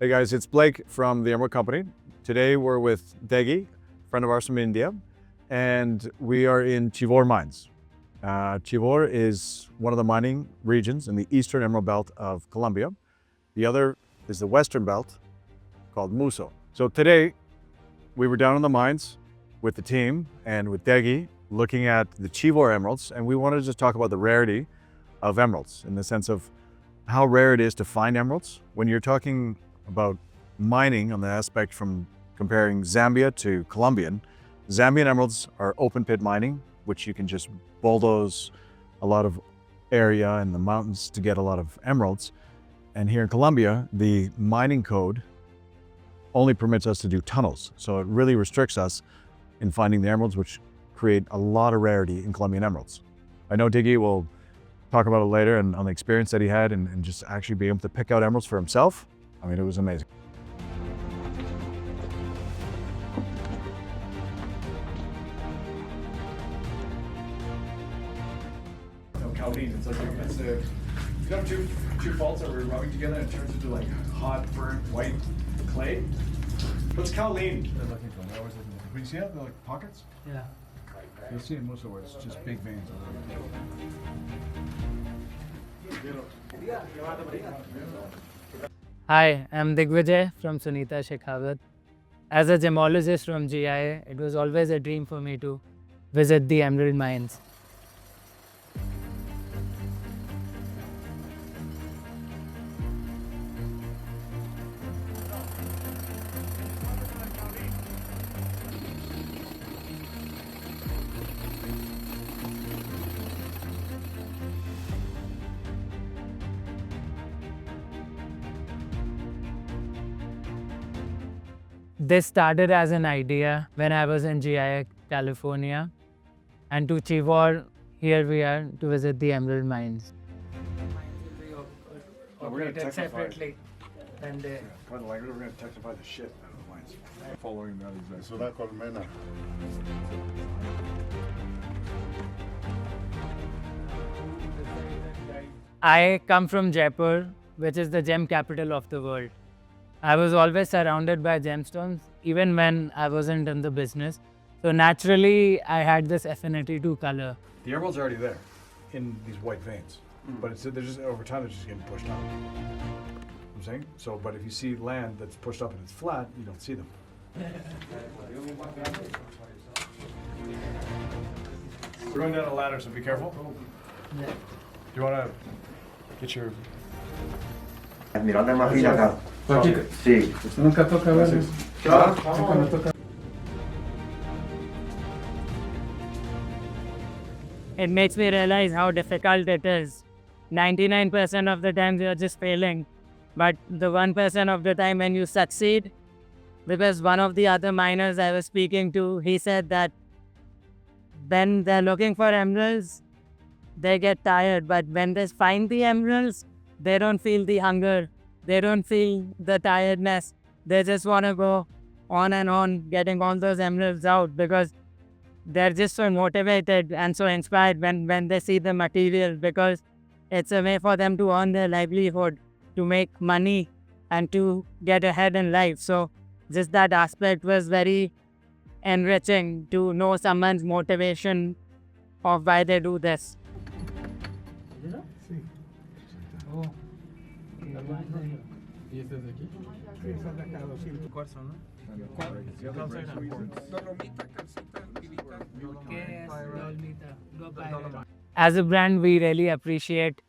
Hey guys, it's Blake from the Emerald Company. Today we're with Degi, a friend of ours from India, and we are in Chivor mines. Chivor is one of the mining regions in the eastern emerald belt of Colombia. The other is the western belt called Muso. So today we were down in the mines with the team and with Degi looking at the Chivor emeralds, and we wanted to just talk about the rarity of emeralds in the sense of how rare it is to find emeralds. When you're talking about mining on the aspect from comparing Zambia to Colombian, Zambian emeralds are open pit mining, which you can just bulldoze a lot of area in the mountains to get a lot of emeralds. And here in Colombia, the mining code only permits us to do tunnels. So it really restricts us in finding the emeralds, which create a lot of rarity in Colombian emeralds. I know Digi will talk about it later and on the experience that he had and just actually be able to pick out emeralds for himself. I mean, it was amazing. No, Chaldean, it's like you have two faults that were rubbing together and it turns into like hot, burnt, white clay. What's Chaldean? They're looking for. They're always looking for. When you see that, they're like pockets? Yeah. You'll see in most of where it's just big veins. Hi, I'm Digvijay from Sunita Shekhawat. As a gemologist from GIA, it was always a dream for me to visit the emerald mines. This started as an idea when I was in GIA, California, and to Chivor, here we are to visit the emerald mines. We're gonna technify separately. And We're gonna technify the shit out of the mines. Following that exactly. Es una colmena. I come from Jaipur, which is the gem capital of the world. I was always surrounded by gemstones, even when I wasn't in the business. So naturally, I had this affinity to color. The emerald's already there in these white veins, but they're just over time they're just getting pushed up. You know what I'm saying? So, but if you see land that's pushed up and it's flat, you don't see them. We're going down a ladder, so be careful. Yeah. Do you want to get your? Mirando más fina acá. Sí. Nunca toca ver. It makes me realize how difficult it is. 99% of the time you're just failing, but the 1% of the time when you succeed, because one of the other miners I was speaking to, he said that when they're looking for emeralds, they get tired, but when they find the emeralds, they don't feel the hunger, they don't feel the tiredness. They just want to go on and on getting all those emeralds out because they're just so motivated and so inspired when they see the material, because it's a way for them to earn their livelihood, to make money and to get ahead in life. So just that aspect was very enriching to know someone's motivation of why they do this. As a brand, we really appreciate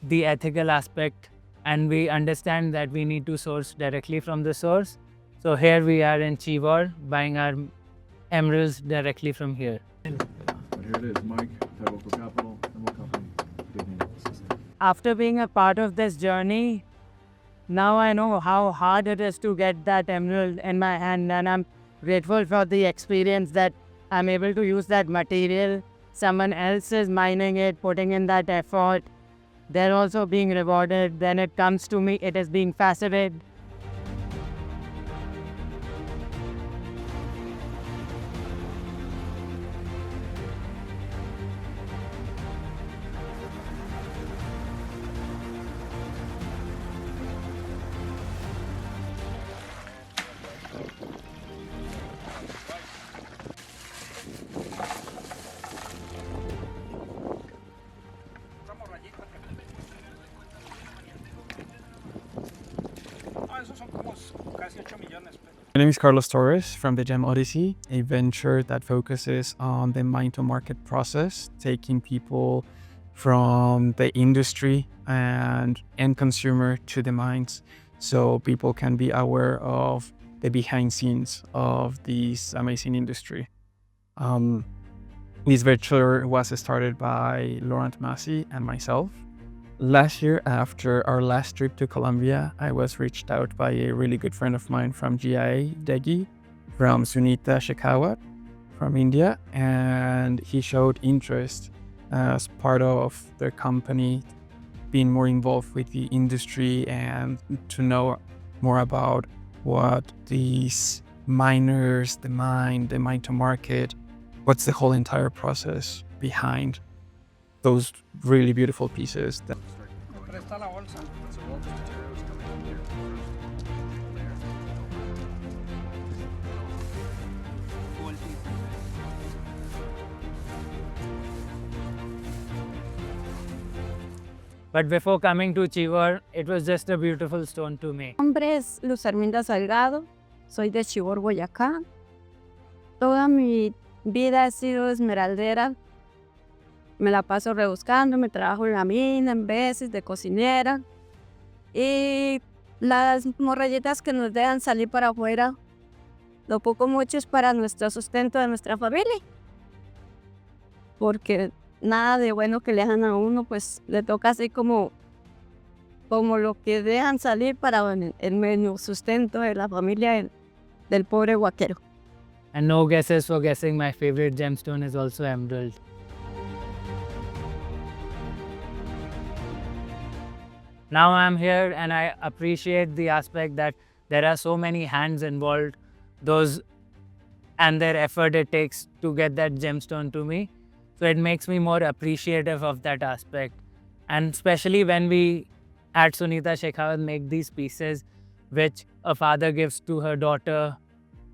the ethical aspect and we understand that we need to source directly from the source. So here we are in Chivor buying our emeralds directly from here. But here it is, Mike, Local Capital, Emerald Company. After being a part of this journey, now I know how hard it is to get that emerald in my hand, and I'm grateful for the experience that I'm able to use that material. Someone else is mining it, putting in that effort. They're also being rewarded. Then it comes to me, it is being faceted. My name is Carlos Torres from the Gem Odyssey, a venture that focuses on the mine-to-market process, taking people from the industry and end consumer to the mines, so people can be aware of the behind scenes of this amazing industry. This venture was started by Laurent Massey and myself. Last year, after our last trip to Colombia, I was reached out by a really good friend of mine from GIA, Degi, from Sunita Shekhawat from India, and he showed interest as part of their company, being more involved with the industry and to know more about what these miners, the mine to market, what's the whole entire process behind those really beautiful pieces. But before coming to Chivor, it was just a beautiful stone to me. Mi nombre es Luz Arminda Salgado, soy de Chivor, Boyacá. Toda mi vida he sido esmeraldera. Me la paso rebuscando, me trabajo en la mina, en veces de cocinera. Y las morrayitas que nos dejan salir para afuera, lo poco mucho es para nuestro sustento de nuestra familia. Porque nada de bueno que le dejan a uno, pues le toca así como lo que dejan salir para el menú sustento de la familia del pobre huaquero. And no guesses for guessing, my favorite gemstone is also emerald. Now I'm here and I appreciate the aspect that there are so many hands involved, and their effort it takes to get that gemstone to me. So it makes me more appreciative of that aspect. And especially when we at Sunita Shekhawat make these pieces which a father gives to her daughter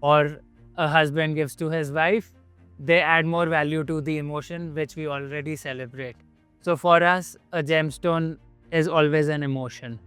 or a husband gives to his wife, they add more value to the emotion which we already celebrate. So for us, a gemstone is always an emotion.